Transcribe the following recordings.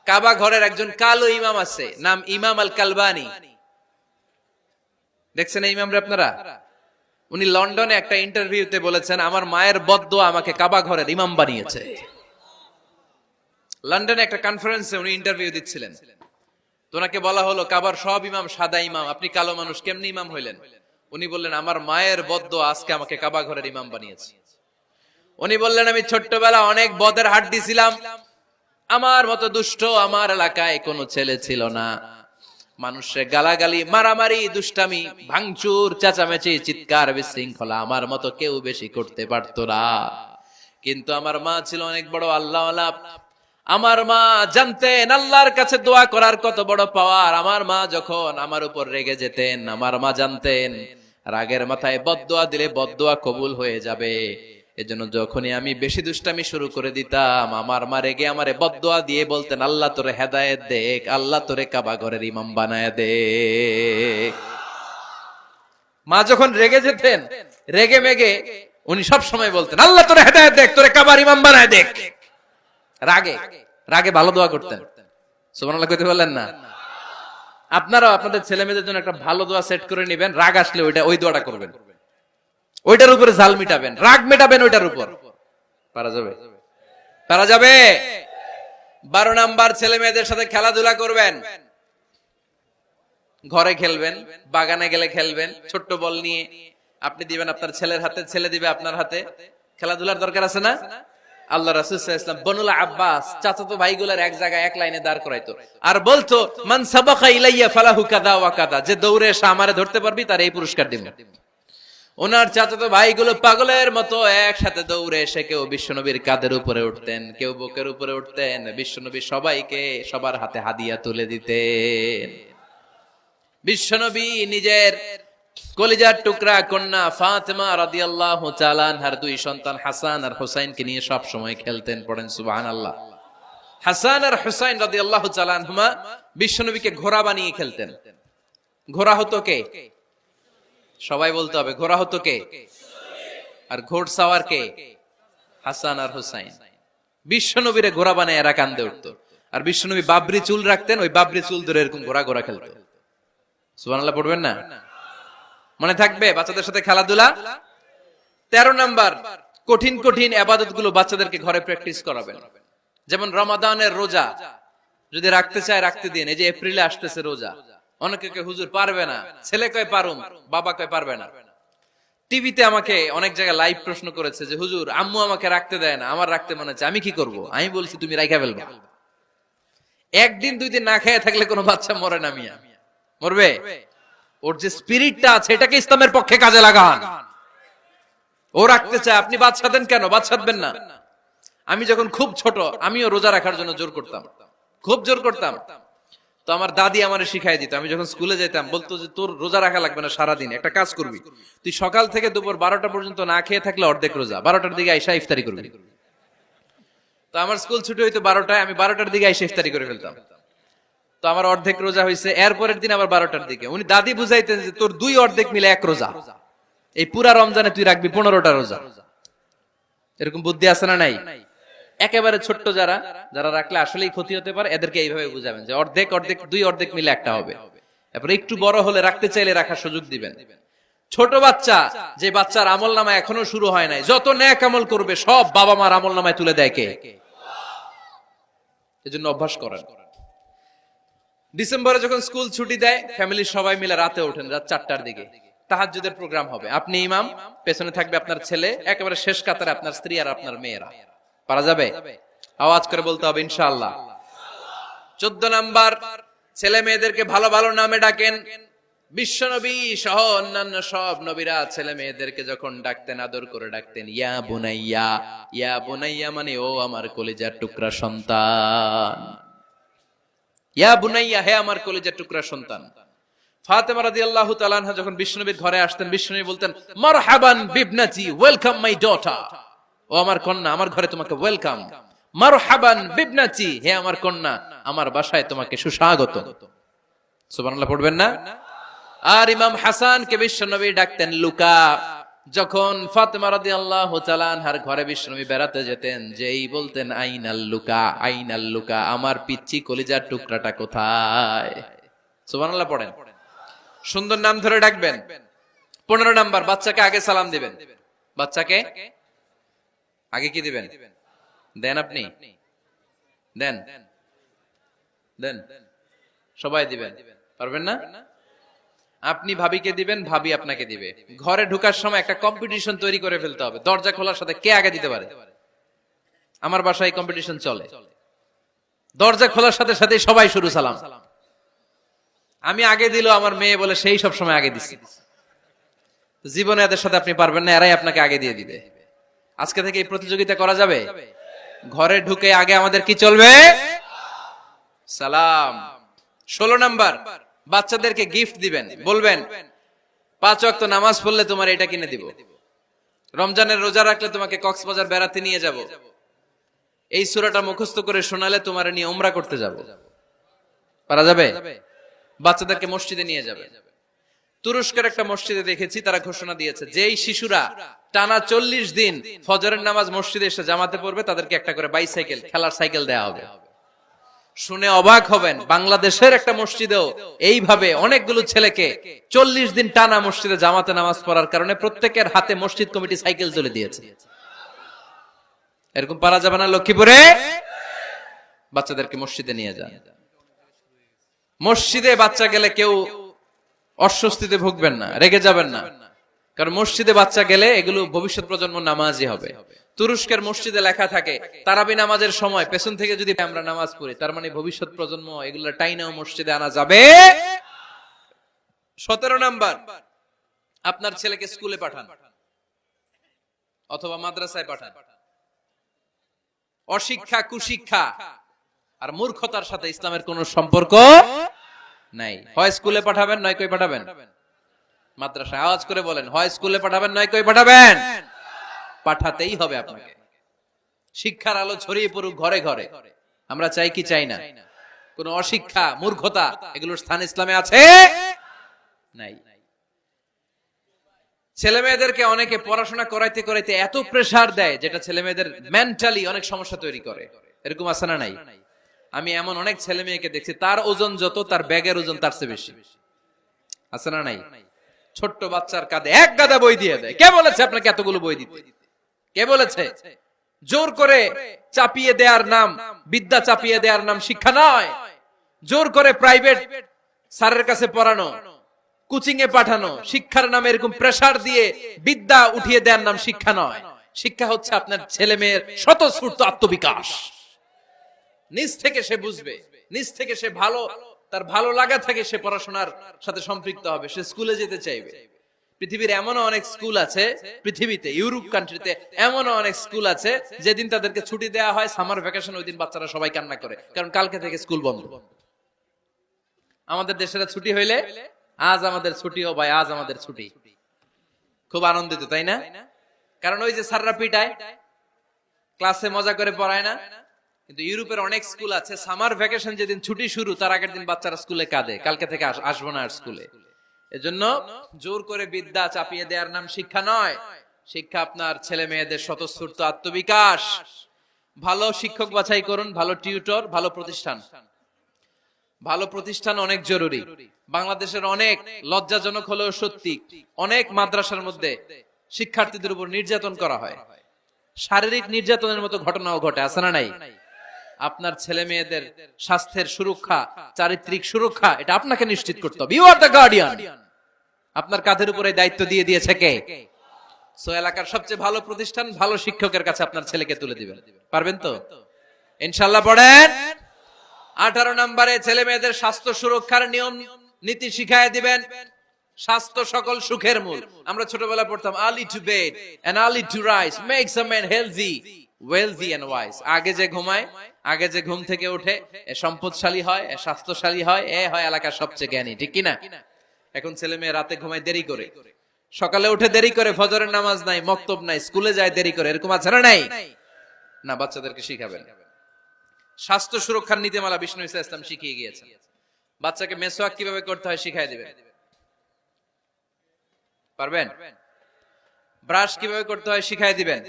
কাবা ঘরের একজন কালো ইমাম আছে, নাম ইমাম আল কালবানি। দেখছেন এই ইমামরা আপনারা? উনি লন্ডনে একটা ইন্টারভিউতে বলেছেন, আমার মায়ের বদদোয়া আমাকে কাবা ঘরের ইমাম বানিয়েছে। লন্ডনে একটা কনফারেন্সে উনি ইন্টারভিউ দিচ্ছিলেন। তো ওনাকে বলা হলো, কাবার সব ইমাম সাদা ইমাম, আপনি কালো মানুষ, কেমনি ইমাম হইলেন? উনি বললেন, আমার মায়ের বদদোয়া আজকে আমাকে কাবা ঘরের ইমাম বানিয়েছে। উনি বললেন, আমি ছোট্টবেলা অনেক বদের হাট দিছিলাম, আমার মতো দুষ্ট আমার এলাকায় কোনো ছেলে ছিল না। মানুষের গালাগালি, মারামারি, দুষ্টামি, ভাঙচুর, চেঁচামেচি, চিৎকার, বিশৃঙ্খলা আমার মতো কেউ বেশি করতে পারতো না। কিন্তু আমার মা ছিল অনেক বড় আল্লাহওয়ালা। আমার মা জানতেন আল্লাহর কাছে দোয়া করার কত বড় পাওয়ার। আমার মা যখন আমার উপর রেগে যেতেন, আমার মা জানতেন রাগের মাথায় বদদোয়া দিলে বদদোয়া কবুল হয়ে যাবে। এজন্য যখনই আমি বেশি দুষ্টামি শুরু করে দিতাম, আমার মা রেগে আমারে বদদোয়া দিয়ে বলতেন, আল্লাহ তোরে হেদায়েত দেখ, আল্লাহ তোরে কাবা ঘরের ইমাম বানায় দে। মা যখন রেগে যেতেন, রেগে মেগে উনি সব সময় বলতেন, আল্লাহ তোরে হেদায়েত দেখ, তোরে কাবার ইমাম বানায় দেখ। রাগে রাগে ভালো দোয়া করতেন। সুবহানাল্লাহ কইতে বললেন না? আপনারাও আপনাদের ছেলে মেয়েদের জন্য একটা ভালো দোয়া সেট করে নেবেন। রাগ আসলে ওই দোয়াটা করবেন, ওইটার উপরে ঝাল মিটাবেন, রাগ মেটাবেন ওইটার উপর। পারা যাবে? পারা যাবে? 12 নাম্বার, ছেলে মেয়েদের সাথে খেলাধুলা করবেন। ঘরে খেলবেন, বাগানে গেলে খেলবেন, ছোট্ট বল নিয়ে আপনি দিবেন আপনার ছেলের হাতে, ছেলে দিবে আপনার হাতে। খেলাধুলার দরকার আছে না? আল্লাহ রাসূল সাল্লাল্লাহু আলাইহি ওয়াসাল্লাম বনুল আব্বাস চাচাতো ভাইগুলোর এক জায়গায় এক লাইনে দাঁড় করাইতো, আর বলতো, মান সাবাকা ইলাইয়া ফালাহু কাদা ওয়া কাদা, যে দৌড়ে এসে আমারে ধরতে পারবি তার এই পুরস্কার দিব। ওনার চাচাতো ভাইগুলো পাগলের মতো একসাথে দৌড়ে এসে কেউ বিশ্বনবীর কাঁধের উপরে উঠতেন, কেউ বুকের উপরে উঠতেন। বিশ্বনবী সবাইকে সবার হাতে হাদিয়া তুলে দিতেন। বিশ্বনবী নিজের কলিজার টুকরা কন্যা ফাতেমা রাদিয়াল্লাহু তাআলা আনহার 2 সন্তান হাসান আর হুসাইনকে নিয়ে সব সময় খেলতেন। পড়েন সুবহানাল্লাহ। হাসান আর হুসাইন রাদিয়াল্লাহু তাআলা আনহুমা বিশ্বনবীকে ঘোড়া বানিয়ে খেলতেন। ঘোড়া হতো কে? সবাই বলতে হবে, ঘোড়া হতো কে? আর ঘোড়সাওয়ার কে? হাসান আর হুসাইন। বিশ্বনবীরে ঘোড়া বানায় এরা কান্দে উঠতো। আর বিশ্বনবী বাবরি চুল রাখতেন, ওই বাবরি চুল ধরে এরকম ঘোড়া ঘোড়া খেলতো। সুবহানাল্লাহ পড়বেন না? মনে থাকবে বাচ্চাদের সাথে খেলাধুলা। 13 নাম্বার, কঠিন কঠিন ইবাদত গুলো বাচ্চাদেরকে ঘরে প্র্যাকটিস করাবেন। যেমন রমাদানের রোজা যদি রাখতে চায় রাখতে দিন। এই যে এপ্রিলে আসতেছে রোজা, অনেকে কয় হুজুর পারবে না, ছেলে কয় পারুম, বাবা কয় পারবে না। টিভিতে আমাকে অনেক জায়গায় লাইভ প্রশ্ন করেছে যে হুজুর আম্মু আমাকে রাখতে দেয় না, আমার রাখতে মনে হচ্ছে, আমি কি করব? আমি বলছি তুমি রাইখা ফেলবা। একদিন 2 দিন না খেয়ে থাকলে কোনো বাচ্চা মরে না মিয়া, মরবে? ওর যে স্পিরিটটা আছে এটাকে ইসলামের পক্ষে কাজে লাগান। ও রাখতে চায়, আপনি বাচ্চা দেন কেন? বাচ্চা দেবেন না। আমি যখন খুব ছোট, আমিও রোজা রাখার জন্য জোর করতাম, খুব জোর করতাম। তো আমার দাদি আমারে শিখাই দিত। আমি যখন স্কুলে যেতাম বলতো যে তোর রোজা রাখা লাগবে না, সারাদিন একটা কাজ করবি, তুই সকাল থেকে দুপুর 12টা পর্যন্ত না খেয়ে থাকলে অর্ধেক রোজা, 12টার দিকে আইসা ইফতারি করবি। তো আমার স্কুল ছুটি হইতো 12টায়, আমি 12টার দিকে আইসা ইফতারি করে ফেলতাম। তো আমার অর্ধেক রোজা হয়েছে। এরপরের দিন আবার 12টার দিকে উনি দাদি বুঝাইতেন যে তোর 2 অর্ধেক মিলে 1 রোজা, এই পুরা রমজানে তুই রাখবি 15টা রোজা। এরকম বুদ্ধি আছে না নাই? একেবারে ছোট্ট যারা যারা রাখলে আসলেই ক্ষতি হতে পারে, এদেরকে এইভাবে বুঝাবেন যে অর্ধেক অর্ধেক 2 অর্ধেক মিলে একটা হবে। তারপর একটু বড় হলে রাখতে চাইলে রাখার সুযোগ দিবেন। ছোট বাচ্চা, যে বাচ্চার আমল নামা এখনো শুরু হয় নাই, যত নেক আমল করবে সব বাবা মার আমল নামায় তুলে দেয় কে? এজন্য অভ্যাস করেন। ডিসেম্বরে যখন স্কুল ছুটি দেয়, ফ্যামিলির সবাই মিলে রাতে ওঠেন, রাত 4টার দিকে তাহাজ্জুদের প্রোগ্রাম হবে। আপনি ইমাম, পেছনে থাকবে আপনার ছেলে, একেবারে শেষ কাতারে আপনার স্ত্রী আর আপনার মেয়েরা। পারা যাবে? আওয়াজ করে বলতে হবে ইনশাআল্লাহ। 14 নাম্বার, ছেলে মেয়েদেরকে ভালো ভালো নামে ডাকেন। বিশ্বনবী সহ অন্যান্য সব নবীরা ছেলে মেয়েদেরকে যখন ডাকতেন আদর করে ডাকতেন ইয়া বুনাইয়া। ইয়া বুনাইয়া মানে ও আমার কলিজার টুকরা সন্তান। ইয়া বুনাইয়া, হে আমার কলিজার টুকরা সন্তান। ফাতেমা রাদিয়াল্লাহু তাআলা আনহা যখন বিশ্বনবীর ঘরে আসতেন, বিশ্বনবী বলতেন মারহাবান বিবনাতি, ওয়েলকাম মাই ডটার। ও আমার কন্যা, আমার ঘরে তোমাকে ওয়েলকাম। মারহাবান বিবনাতি, হে আমার কন্যা, আমার বাসায় তোমাকে সুস্বাগত। সুবহানাল্লাহ পড়বেন না? আর ইমাম হাসানকে বিশ্বনবী ডাকতেন লুকা। যখন ফাতেমা রাদিয়াল্লাহু তাআলা আনহার ঘরে বিশ্বনবী বেড়াতে যেতেন, যেই বলতেন আইনাল লুকা, আইনাল লুকা, আমার পিচ্চি কলিজার টুকরাটা কোথায়? সুবহানাল্লাহ পড়েন। সুন্দর নাম ধরে ডাকবেন। 15 নাম্বার, বাচ্চাকে আগে সালাম দিবেন। বাচ্চাকে আগে কি দিবেন? দেন আপনি? দেন দেন সবাই দিবেন, পারবেন না? আপনি ভাবিকে দিবেন, ভাবি আপনাকে দিবে। ঘরে ঢোকার সময় একটা কম্পিটিশন তৈরি করে ফেলতে হবে, দরজা খোলার সাথে কে আগে দিতে পারে। আমার বাসায় কম্পিটিশন চলে, দরজা খোলার সাথে সাথে সবাই শুরু সালাম। আমি আগে দিল আমার মেয়ে বলে সেই সব সময় আগে দিচ্ছে। জীবনে এদের সাথে আপনি পারবেন না, এরাই আপনাকে আগে দিয়ে দিবে। আজকে থেকে এই প্রতিযোগিতা করা যাবে। ঘরে ঢুকে আগে আমাদের কি চলবে? সালাম। 16 নাম্বার, বাচ্চাদেরকে গিফট দিবেন। বলবেন 5 ওয়াক্ত নামাজ পড়লে তোমার এটা কিনে দিব, রমজানের রোজা রাখলে তোমাকে কক্সবাজার বেড়াতে নিয়ে যাব, এই সূরাটা মুখস্থ করে শোনালে তোমার নিয়ে উমরা করতে যাব। পারা যাবে? বাচ্চাদেরকে মসজিদে নিয়ে যাবে। তুরস্কের একটা মসজিদে দেখেছি, তারা ঘোষণা দিয়েছে যেই শিশুরা টানা 40 দিন ফজরের নামাজ মসজিদে এসে জামাতে পড়বে তাদেরকে একটা করে বাইসাইকেল, খেলার সাইকেল দেয়া হবে। শুনে অবাক হবেন, বাংলাদেশের একটা মসজিদেও এইভাবে অনেকগুলো ছেলেকে 40 দিন টানা মসজিদে জামাতে নামাজ পড়ার কারণে প্রত্যেকের হাতে মসজিদ কমিটি সাইকেল তুলে দিয়েছে। এরকম পারা যাবে না? লক্ষ্মীপুরে বাচ্চাদেরকে মসজিদে নিয়ে যান। মসজিদে বাচ্চা গেলে কেউ অস্বস্তিতে ভুগবেন না, রেগে যাবেন না, কারণ মসজিদে বাচ্চা গেলে এগুলো ভবিষ্যৎ প্রজন্ম নামাজি হবে। তুরস্কের মসজিদে লেখা থাকে তারাবি নামাজের সময় পেছন থেকে যদি আমরা নামাজ পড়ি, তার মানে ভবিষ্যৎ প্রজন্ম এগুলো টাইনাও মসজিদে আনা যাবে। 17 নাম্বার, আপনার ছেলেকে স্কুলে পাঠান অথবা মাদ্রাসায় পাঠান। অশিক্ষা, কুশিক্ষা আর মূর্খতার সাথে ইসলামের কোনো সম্পর্ক নাই। হয় স্কুলে পাঠাবেন, নয় কই পাঠাবেন মাদ্রাসায়। আওয়াজ করে বলেন, হয় স্কুলে পাঠাবেন, নয় কই পাঠাবেন। পাঠাতেই হবে আপনাকে। শিক্ষার আলো ছড়িয়ে পড়ুক ঘরে ঘরে, আমরা চাই কি চাই না? কোন অশিক্ষা, মূর্খতা এগুলোর স্থান ইসলামে আছে? নাই। ছেলে মেয়েদেরকে অনেকে পড়াশোনা করাইতে করাইতে এত প্রেসার দেয় যেটা ছেলে মেয়েদের মেন্টালি অনেক সমস্যা তৈরি করে। এরকম আছে না নাই? আমি এমন অনেক ছেলে মেয়েকে দেখছি, তার ওজন যত তার ব্যাগের ওজন তার চেয়ে বেশি। আছে না নাই? ছোট্ট বাচ্চার কাঁধে এক গাদা বই দিয়ে দেয়। কে বলেছে আপনাকে এতগুলো বই দিতে? কে বলেছে? জোর করে চাপিয়ে দেওয়ার নাম বিদ্যা, চাপিয়ে দেওয়ার নাম শিক্ষা নয়। জোর করে প্রাইভেট স্যারের কাছে পড়ানো, কোচিং এ পাঠানো, শিক্ষার নামে এরকম প্রেসার দিয়ে বিদ্যা উঠিয়ে দেওয়ার নাম শিক্ষা নয়। শিক্ষা হচ্ছে আপনার ছেলে মেয়ের স্বতঃস্ফূর্ত আত্মবিকাশ। নিজ থেকে সে বুঝবে, নিজ থেকে সে তার ভালো লাগা থেকে সে পড়াশোনার সাথে সম্পৃক্ত হবে, সে স্কুলে যেতে চাইবে। পৃথিবীর এমনও অনেক স্কুল আছে, পৃথিবীতে ইউরোপ কান্ট্রিতে এমনও অনেক স্কুল আছে যেদিন তাদেরকে ছুটি দেওয়া হয় সামার ভ্যাকেশন, ওই দিন বাচ্চারা সবাই কান্না করে, কারণ কালকে থেকে স্কুল বন্ধ। আমাদের দেশের ছুটি হইলে আজ আমাদের ছুটি, ও ভাই আজ আমাদের ছুটি, খুব আনন্দিত, তাই না? কারণ ওই যে স্যাররা পিটায়, ক্লাসে মজা করে পড়ায় না। কিন্তু ইউরোপের অনেক স্কুল আছে সামার ভ্যাকেশন যেদিন ছুটি শুরু তার আগের দিন বাচ্চারা স্কুলে কাঁদে, কালকে থেকে আসবো না আর স্কুলে। এজন্য জোর করে বিদ্যা চাপিয়ে দেওয়ার নাম শিক্ষা নয়। শিক্ষা আপনার ছেলে মেয়েদের স্বতঃস্ফূর্ত আত্মবিকাশ। ভালো শিক্ষক বাছাই করুন, ভালো টিউটর, ভালো প্রতিষ্ঠান। ভালো প্রতিষ্ঠান অনেক জরুরি। বাংলাদেশের অনেক লজ্জাজনক হলেও সত্যি, অনেক মাদ্রাসার মধ্যে শিক্ষার্থীদের উপর নির্যাতন করা হয়, শারীরিক নির্যাতনের মতো ঘটনাও ঘটে। আছে না নাই? আপনার ছেলে মেয়েদের স্বাস্থ্যের সুরক্ষা, চারিত্রিক সুরক্ষা, এটা আপনাকে নিশ্চিত করতে হবে। You are the guardian. আপনার কাঁধের উপরে দায়িত্ব দিয়ে দিয়েছে কে? সো এলাকার সবচেয়ে ভালো প্রতিষ্ঠান, ভালো শিক্ষকের কাছে আপনার ছেলেকে তুলে দিবেন। পারবেন তো ইনশাআল্লাহ? পড়েন। 18 নম্বরে ছেলে মেয়েদের স্বাস্থ্য সুরক্ষার নিয়ম নীতি শিখায় দিবেন। স্বাস্থ্য সকল সুখের মূল। আমরা ছোটবেলায় পড়তাম early to bed and early to rise makes a man healthy, wealthy and wise. আগে যে ঘুমায়, আগে যে ঘুম থেকে ওঠে, এ সম্পদশালী হয়, এ স্বাস্থ্যশালী হয়, এ হয় এলাকার সবচেয়ে জ্ঞানী, ঠিক কি না? এখন ছেলে মেয়ে রাতে ঘুমায় দেরি করে, সকালে উঠে দেরি করে, ফজরের নামাজ নাই, মক্তব নাই, স্কুলে যায় দেরি করে। এরকম আছে না নাই? না, বাচ্চাদেরকে শিখাবেন। স্বাস্থ্য সুরক্ষার নীতিমালা বিষ্ণু ইসা ইসলাম শিখিয়ে গিয়েছেন। বাচ্চাকে মেসওয়াক কিভাবে করতে হয় শিখাই দিবেন। পারবেন? ব্রাশ কিভাবে করতে হয় শিখাই দিবেন,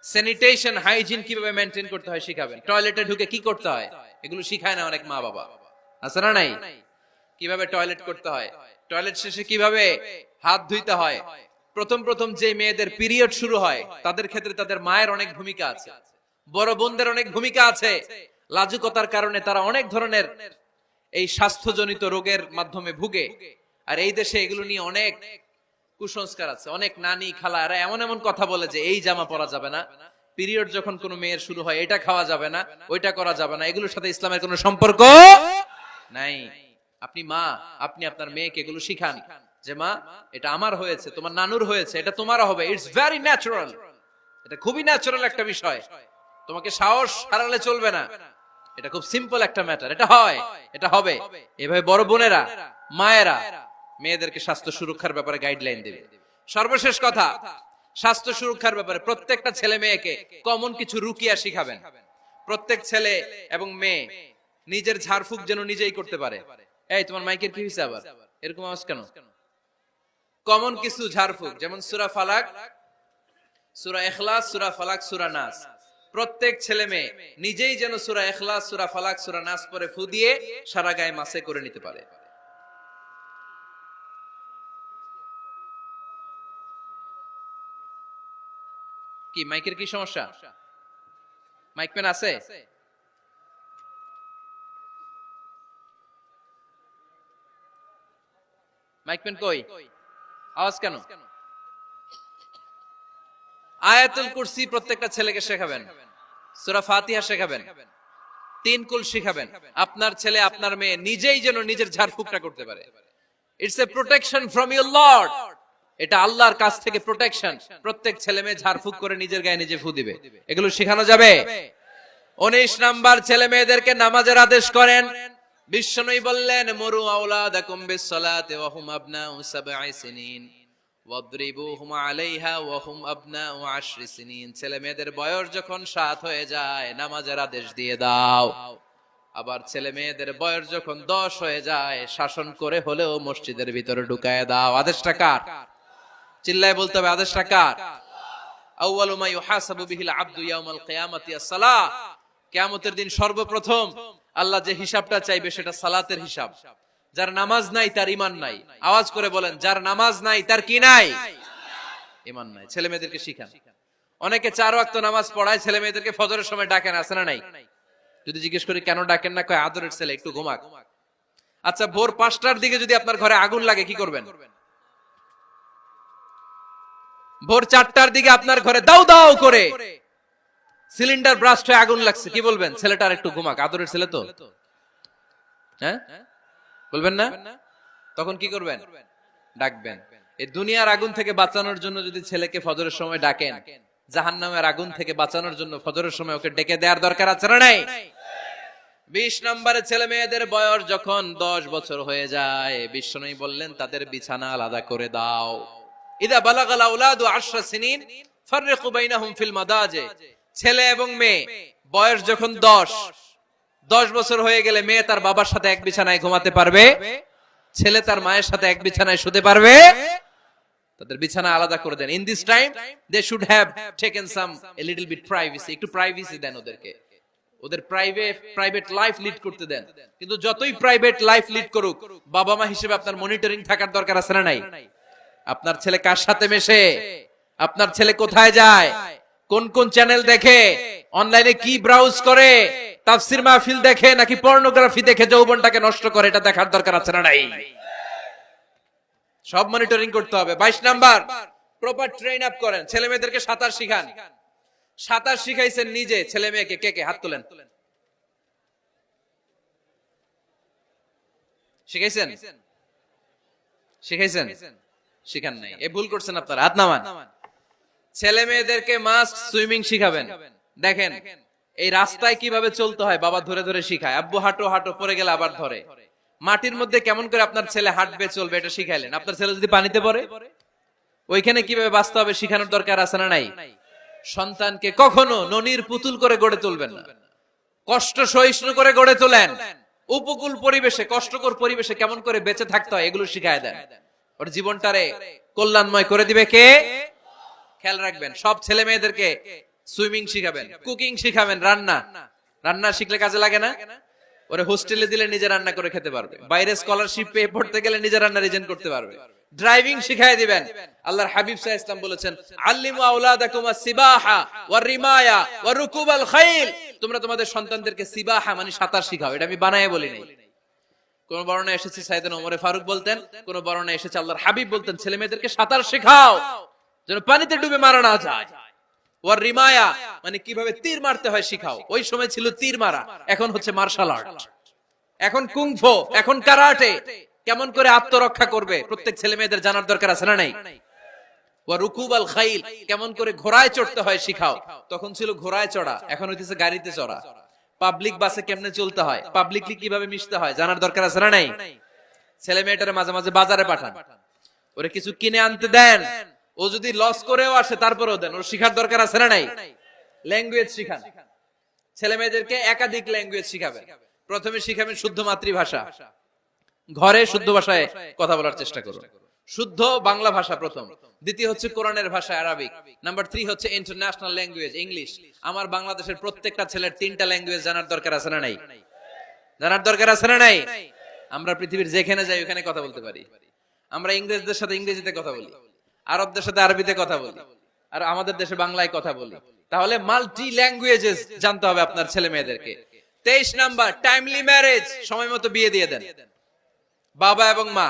স্যানিটেশন হাইজিন কিভাবে মেনটেন করতে হয় শিখাবেন, টয়লেটে ঢুকে কি করতে হয় এগুলো শিখায় না অনেক মা বাবা, আছে না নাই? কিভাবে টয়লেট করতে হয়, টয়লেট শেষে কিভাবে হাত ধুইতে হয়। প্রথম প্রথম যে মেয়েদের পিরিয়ড শুরু হয় তাদের ক্ষেত্রে তাদের মায়ের অনেক ভূমিকা আছে, বড় বোনদের অনেক ভূমিকা আছে। লাজুকতার কারণে তারা অনেক ধরনের এই স্বাস্থ্যজনিত রোগের মাধ্যমে ভুগে। আর এই দেশে এগুলো নিয়ে অনেক কুসংস্কার আছে, অনেক নানি খালা এরা এমন এমন কথা বলে যে এই জামা পরা যাবে না, পিরিয়ড যখন কোনো মেয়ের শুরু হয় এটা খাওয়া যাবে না, ওইটা করা যাবে না, এগুলোর সাথে ইসলামের কোনো সম্পর্ক নাই। আপনি মা, আপনি আপনার মেয়েকে এগুলো শিখান যে মা এটা আমার হয়েছে, তোমার নানুর হয়েছে, এটা তোমারও হবে, ইটস ভেরি ন্যাচারাল, এটা খুবই ন্যাচারাল একটা বিষয়, তোমাকে সাহস হারালে চলবে না, এটা খুব সিম্পল একটা ম্যাটার, এটা হয়, এটা হবে। এভাবে বড় বোনেরা মায়েরা মেয়েদেরকে স্বাস্থ্য সুরক্ষার ব্যাপারে গাইডলাইন দেবে। সর্বশেষ কথা, স্বাস্থ্য সুরক্ষার ব্যাপারে প্রত্যেকটা ছেলে মেয়েকে কমন কিছু রুকিয়া শিখাবেন। প্রত্যেক ছেলে এবং মেয়ে নিজের ঝাড়ফুঁক যেন নিজেই করতে পারে। এই তোমার মাইকের কি হয়েছে আবার এরকম আওয়াজ কেন? কমন কিছু ঝাড়ফুঁক, যেমন সূরা ফালাক, সূরা ইখলাস, সূরা ফালাক, সূরা নাস, প্রত্যেক ছেলে মেয়ে নিজেই যেন সূরা ইখলাস, সূরা ফালাক, সূরা নাস পরে ফু দিয়ে সারা গায়ে মাসে করে নিতে পারে। কি মাইকের কি সমস্যা? মাইক পেন আছে? মাইক পেন কই? আওয়াজ কেন? আয়াতুল কুরসি প্রত্যেকটা ছেলেকে শেখাবেন, সূরা ফাতিহা শেখাবেন, তিন কুল শেখাবেন। আপনার ছেলে আপনার মেয়ে নিজেই যেন নিজের ঝাড়ফুঁকটা করতে পারে। It's a protection from your Lord, এটা আল্লাহর কাছ থেকে প্রোটেকশন। প্রত্যেক ছেলে মেয়ে ঝাড়ফুঁক করে নিজের গায়ে নিজে ফু দিবে, এগুলো শেখানো যাবে। 19 নাম্বার, ছেলে মেয়েদেরকে নামাজের আদেশ করেন। বিশ্বনবী বললেন মুরু আওলাদাকুম বিসসালাতি ওয়া হুম আবনাউ সাবঈ সিনিন ওয়াদরিবুহুম আলাইহা ওয়া হুম আবনাউ 10 সিনিন। ছেলে মেয়েদের বয়স যখন 7 হয়ে যায় নামাজের আদেশ দিয়ে দাও। আবার ছেলে মেয়েদের বয়স যখন 10 হয়ে যায় শাসন করে হলেও মসজিদের ভিতরে ঢুকায় দাও। আদেশটা কার? চিল্লায় বলতে হবে আদেশটা কার? আউয়ালু মা ইউহাসাবু বিহিল আবদু ইয়াউমাল কিয়ামাতি আস-সালাহ। কিয়ামতের দিন সর্বপ্রথম আল্লাহ যে হিসাবটা চাইবে সেটা সালাতের হিসাব। যার নামাজ নাই তার ঈমান নাই। আওয়াজ করে বলেন, যার নামাজ নাই তার কি নাই? ঈমান নাই। ছেলে মেয়েদেরকে শিখান। অনেকে 4 ওয়াক্ত নামাজ পড়ায়, ছেলে মেয়েদেরকে ফজরের সময় ডাকেন, আছে না নাই? যদি জিজ্ঞেস করি কেন ডাকেন না, কয় আদরের ছেলে একটু ঘুমাক। আচ্ছা, ভোর 5টার দিকে যদি আপনার ঘরে আগুন লাগে কি করবেন? ভোর 4টার দিকে আপনার ঘরে দাউ দাউ করে সিলিন্ডার ব্রাস্ট হয়ে আগুন লাগছে, কি বলবেন? ছেলেটার একটু ঘুমাক, আদরের ছেলে তো, হ্যাঁ বলবেন না? তখন কি করবেন? ডাকবেন। এই দুনিয়ার আগুন থেকে বাঁচানোর জন্য যদি ছেলেকে ফজরের সময় ডাকেন, জাহান্নামের আগুন থেকে বাঁচানোর জন্য ফজরের সময় ওকে ডেকে দেওয়ার দরকার আছে না নাই? 20 নম্বরে, ছেলে মেয়েদের বয়স যখন 10 বছর হয়ে যায় বিশ্বনবী বললেন তাদের বিছানা আলাদা করে দাও। ইদা বালাগাল আওলাদু 10 সিনিন ফাররিকু বাইনাহুম ফিল মাদাজি। ছেলে এবং মেয়ে বয়স যখন 10 বছর হয়ে গেলে মেয়ে তার বাবার সাথে এক বিছানায় ঘুমাতে পারবে, ছেলে তার মায়ের সাথে এক বিছানায় শুতে পারবে। তাদের বিছানা আলাদা করে দেন। In this time they should have taken some a little bit privacy. একটু প্রাইভেসি দেন ওদেরকে, ওদের প্রাইভেট লাইফ লিড করতে দেন। কিন্তু যতই প্রাইভেট লাইফ লিড করুক, বাবা মা হিসেবে আপনার মনিটরিং থাকার দরকার আছে না নাই? আপনার ছেলে কার সাথে মেশে, আপনার ছেলে কোথায় যায়, কোন কোন চ্যানেল দেখে, অনলাইনে কি ব্রাউজ করে, তাফসির মাহফিল দেখে নাকি পর্নোগ্রাফি দেখে যৌবনটাকে নষ্ট করে, এটা দেখার দরকার আছে না নাই? সব মনিটরিং করতে হবে। 22 নাম্বার, প্রপার ট্রেন আপ করেন। ছেলে মেয়েদেরকে সাঁতার শিখান। সাঁতার শিখাইছেন নিজে ছেলে মেয়েকে? কে কে হাত তোলেন? শিখাইছেন? শিখাইছেন? শিখান নাই, এই ভুল করছেন আপনারা, হাত নামান। ছেলে মেয়েদেরকে মাস্ট সুইমিং শিখাবেন। দেখেন এই রাস্তায় কিভাবে চলতে হয় বাবা ধরে ধরে শিখায়। আব্বু হাঁটো হাঁটো, পড়ে গেলে আবার ধরে। মাটির মধ্যে কেমন করে আপনার ছেলে হাঁটবে চলবে এটা শিখাইলেন। আপনার ছেলে যদি পানিতে পড়ে ওইখানে কিভাবে বাঁচতে হবে শিখানোর দরকার আছে না নাই? সন্তানকে কখনো ননির পুতুল করে গড়ে তুলবেন না, কষ্ট সহিষ্ণু করে গড়ে তোলেন। উপকূল পরিবেশে, কষ্টকর পরিবেশে কেমন করে বেঁচে থাকতে হয় এগুলো শিখায় দেন। ওর জীবনটারে কল্যাণময় করে দিবে কে? খেয়াল রাখবেন, সব ছেলে মেয়েদেরকে সুইমিং শিখাবেন, কুকিং শিখাবেন, রান্না শিখলে কাজে লাগে না? ওরে হোস্টেলে দিলে নিজে রান্না করে খেতে পারবে, বাইরে স্কলারশিপ পেয়ে পড়তে গেলে নিজে রান্না রিজেন করতে পারবে। ড্রাইভিং শিখাই দিবেন। আল্লাহর হাবিব সাল্লাল্লাহু আলাইহি ওয়াসাল্লাম বলেছেন, আল্লিমু আওলাদাকুম আস-সিবাহা ওয়ার রিমায়া ওয়া রুকুবাল খাইল। তোমরা তোমাদের সন্তানদেরকে সিবাহা মানে সাঁতার শিখাও। এটা আমি বানায়ে বলি নাই। কোন বর্ণনায় এসেছে সাইয়েদনা ওমর ফারুক বলতেন, কোন বর্ণনায় এসেছে আল্লাহর হাবিব বলতেন, ছেলে মেয়েদেরকে সাঁতার শেখাও যেন পানিতে ডুবে মারা না যায়। ওয়ার রিমায়া মানে কিভাবে তীর মারতে হয় শিখাও। ওই সময় ছিল তীর মারা, এখন হচ্ছে মার্শাল আর্ট, এখন কুংফু, এখন কারাটে। কেমন করে আত্মরক্ষা করবে প্রত্যেক ছেলে মেয়েদের জানার দরকার আছে না নাই? ওয়া রুকুবাল খাইল, কেমন করে ঘোড়ায় চড়তে হয় শিখাও। তখন ছিল ঘোড়ায় চড়া, এখন হইতেছে গাড়িতে চড়া। পাবলিক বাসে কেমনে চলতে হয়, পাবলিকলি কিভাবে মিশতে হয় জানার দরকার আছে না নাই? ছেলে মেয়েটারে মাঝে মাঝে বাজারে পাঠান, ওরে কিছু কিনে আনতে দেন। ও যদি লস করেও আসে তারপরেও দেন, ওর শিখার দরকার আছে না নাই? ল্যাঙ্গুয়েজ শিখান, ছেলে মেয়েদেরকে একাধিক ল্যাঙ্গুয়েজ শিখাবেন। প্রথমে শিখাবেন শুদ্ধ মাতৃভাষা, ঘরে শুদ্ধ ভাষায় কথা বলার চেষ্টা করুন। শুদ্ধ বাংলা ভাষা প্রথম, দ্বিতীয় হচ্ছে কোরআনের ভাষা আরবিক, নাম্বার 3 হচ্ছে ইন্টারন্যাশনাল ল্যাঙ্গুয়েজ ইংলিশ। আমার বাংলাদেশের প্রত্যেকটা ছেলের 3টা ল্যাঙ্গুয়েজ জানার দরকার আছে না নাই? জানার দরকার আছে না নাই? আমরা পৃথিবীর যেখানে যাই ওখানে কথা বলতে পারি। আমরা ইংরেজদের সাথে ইংরেজিতে কথা বলি, আরবদের সাথে আরবিতে কথা বলি, আর আমাদের দেশে বাংলায় কথা বলি। তাহলে মাল্টি ল্যাঙ্গুয়েজেস জানতে হবে আপনার ছেলে মেয়েদেরকে। 23 নাম্বার, টাইমলি ম্যারেজ, সময় মতো বিয়ে দিয়ে দেন। বাবা এবং মা,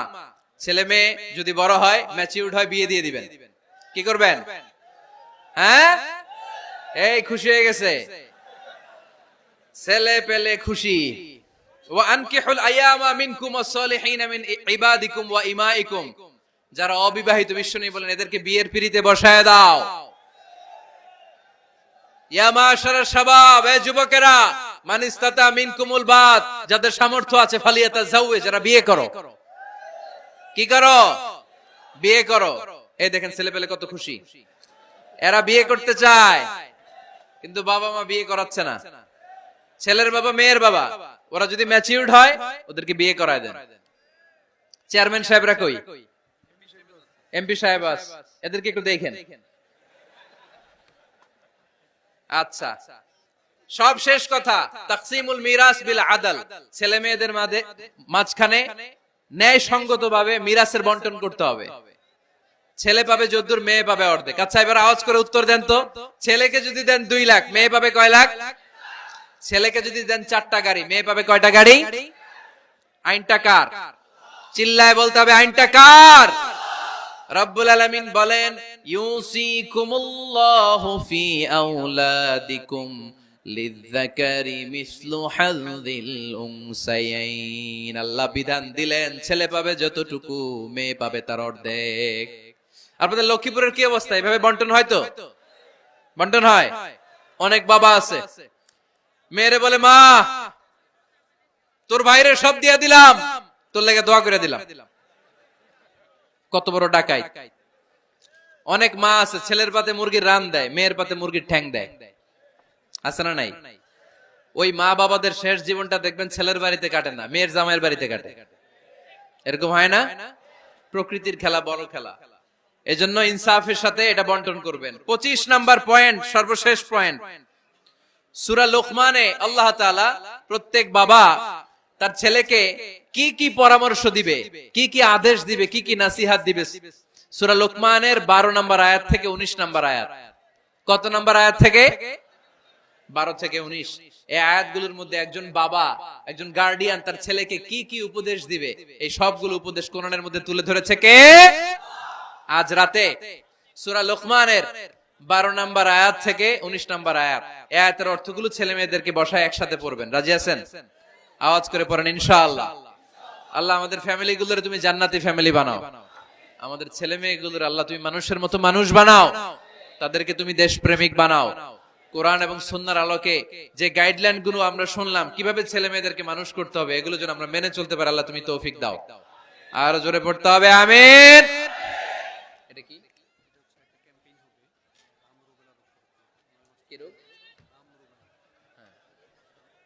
ছেলে মেয়ে যদি বড় হয়, ম্যাচিউরড হয়, বিয়ে দিয়ে দিবেন। কি করবেন? হ্যাঁ, এই খুশি হয়ে গেছে, ছেলে পেলে খুশি। ওয়া আনকিহুল আয়ামা মিনকুম ওয়াস-সালিহিনা মিন ইবাদিকুম ওয়া ইমাইকুম, যারা অবিবাহিত বিশ্বনবী বলেন এদেরকে বিয়ের পিঁড়িতে বসায় দাও। ইয়া মাশারাশ শাবাব, এ যুবকেরা, মান ইসতাতা মিনকুমুল বাত, যাদের সামর্থ্য আছে ফালিয়াতাজাওয়াজ, যারা বিয়ে করো। কি করো? বিয়ে করো। এই দেখেন ছেলে পেলে কত খুশি, এরা বিয়ে করতে চায় কিন্তু বাবা মা বিয়ে করাচ্ছে না। ছেলের বাবা মেয়ের বাবা, ওরা যদি ম্যাচিউরড হয় ওদেরকে বিয়ে করায় দেন। চেয়ারম্যান সাহেবরা কই? এমপি সাহেব আস, এদেরকে একটু দেখেন। আচ্ছা, সব শেষ কথা, তাকসিমুল মিরাস বিল আদল, ছেলে মেয়েদের মাঝখানে ন্যায় সঙ্গত ভাবে মিরাসের বন্টন করতে হবে। ছেলে পাবে যদ্দুর, মেয়ে পাবে অর্ধেক। আচ্ছা এবার আওয়াজ করে উত্তর দেন তো, ছেলেকে যদি দেন 2 লাখ, মেয়ে পাবে কয় লাখ? ছেলেকে যদি দেন 4টা গাড়ি, মেয়ে পাবে কয়টা গাড়ি? আইনটা কার? চিল্লায় বলতে হবে, আইনটা কার? রব্বুল আলামিন বলেন, ইউসিকুমুল্লাহু ফি আওলাদিকুম লিযযাকারি মিসলু হাযযিল উনসায়াইন। আল্লাহ বিধান দিলেন ছেলে পাবে যতটুকু, মেয়ে পাবে তার অর্ধেক। আপনাদের লক্ষ্মীপুরের কি অবস্থা? এভাবে বন্টন হয় তো? বন্টন হয়? অনেক বাবা আছে, মেয়েরে বলে, মা তোর ভাইরে সব দিয়া দিলাম, তোর লেগে দোয়া করে দিলাম। কত বড় ডাকাই! অনেক মা আছে ছেলের পাতে মুরগির রান দেয়, মেয়ের পাতে মুরগির ঠ্যাং দেয়। আছে না নাই? ওই মা বাবাদের শেষ জীবনটা দেখবেন ছেলের বাড়িতে কাটে না, মেয়ের জামাইয়ের বাড়িতে কাটে। এরকম হয় না? প্রকৃতির খেলা বড় খেলা, এজন্য ইনসাফের সাথে এটা বন্টন করবেন। 25 নাম্বার পয়েন্ট, সর্বশেষ পয়েন্ট, সূরা লোকমানে আল্লাহ তাআলা প্রত্যেক বাবা তার ছেলেকে কি কি পরামর্শ দিবে, কি কি আদেশ দিবে, কি কি নাসিহাত দিবে, সূরা লোকমানের 12 নম্বর আয়াত থেকে 19 নম্বর আয়াত। কত নম্বর আয়াত থেকে? 12 থেকে 19। এই আয়াতগুলোর মধ্যে একজন বাবা, একজন গার্ডিয়ান তার ছেলেকে কি কি উপদেশ দিবে, এই সবগুলো উপদেশ কোরআনের মধ্যে তুলে ধরেছে কে? আজ রাতে সূরা লোকমানের 12 নম্বর আয়াত থেকে 19 নম্বর আয়াত, এই আয়াতের অর্থগুলো ছেলে মেয়েদেরকে বসায় একসাথে পড়বেন। রাজি আছেন? আওয়াজ করে পড়েন ইনশাআল্লাহ। আল্লাহ আমাদের ফ্যামিলি গুলোর তুমি জান্নাতি ফ্যামিলি বানাও, আমাদের ছেলে মেয়েগুলোর আল্লাহ তুমি মানুষের মতো মানুষ বানাও, তাদেরকে তুমি দেশপ্রেমিক বানাও। কোরআন এবং সুন্নাহর আলোকে যে গাইডলাইন গুলো আমরা শুনলাম কিভাবে ছেলে মেয়েদেরকে মানুষ করতে হবে, এগুলো যেন আমরা মেনে চলতে পারি, আল্লাহ তুমি তৌফিক দাও। আর জোরে পড়তে হবে আমিন। এটা কি?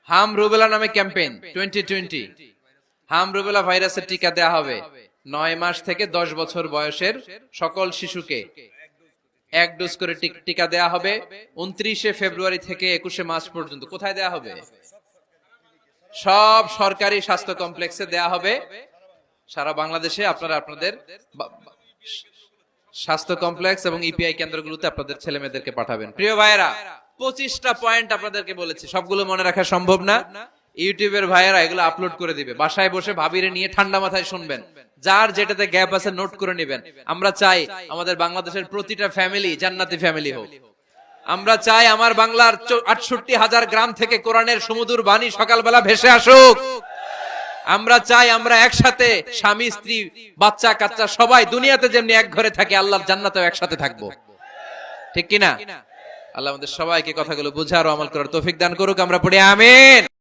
হাম রুবেলা নামে ক্যাম্পেইন 2020। হাম রুবেলা ভাইরাসের টিকা দেয়া হবে 9 মাস থেকে 10 বছর বয়সের সকল শিশুকে এক ডোজ করে টিকা দেয়া হবে 29শে ফেব্রুয়ারি থেকে 21শে মার্চ পর্যন্ত। কোথায় দেয়া হবে? সব সরকারি স্বাস্থ্য কমপ্লেক্সে দেয়া হবে। সারা বাংলাদেশে আপনারা আপনাদের স্বাস্থ্য কমপ্লেক্স এবং ইপিআই কেন্দ্রগুলোতে আপনাদের ছেলে মেয়েদেরকে পাঠাবেন। প্রিয় ভাইয়েরা, 25টা পয়েন্ট আপনাদেরকে বলেছি, সবগুলো মনে রাখা সম্ভব না। ইউটিউবের ভাইয়েরা এগুলো আপলোড করে দিবে, বাসায় বসে ভাবিরে নিয়ে ঠান্ডা মাথায় শুনবেন, যার যেটাতে গ্যাপ আছে নোট করে নেবেন। আমরা চাই আমাদের বাংলাদেশের প্রতিটা ফ্যামিলি জান্নাতি ফ্যামিলি হোক। আমরা চাই আমার বাংলার 68,000 গ্রাম থেকে কোরআনের সুমধুর বাণী সকালবেলা ভেসে আসুক। আমরা চাই আমরা একসাথে স্বামী স্ত্রী বাচ্চা কাচ্চা সবাই দুনিয়াতে যেমনি এক ঘরে থাকে, আল্লাহর জান্নাতেও একসাথে থাকবো, ঠিক কিনা? আল্লাহ আমাদের সবাইকে কথাগুলো বুঝার ও আমল করার তৌফিক দান করুক। আমরা পড়ি আমিন।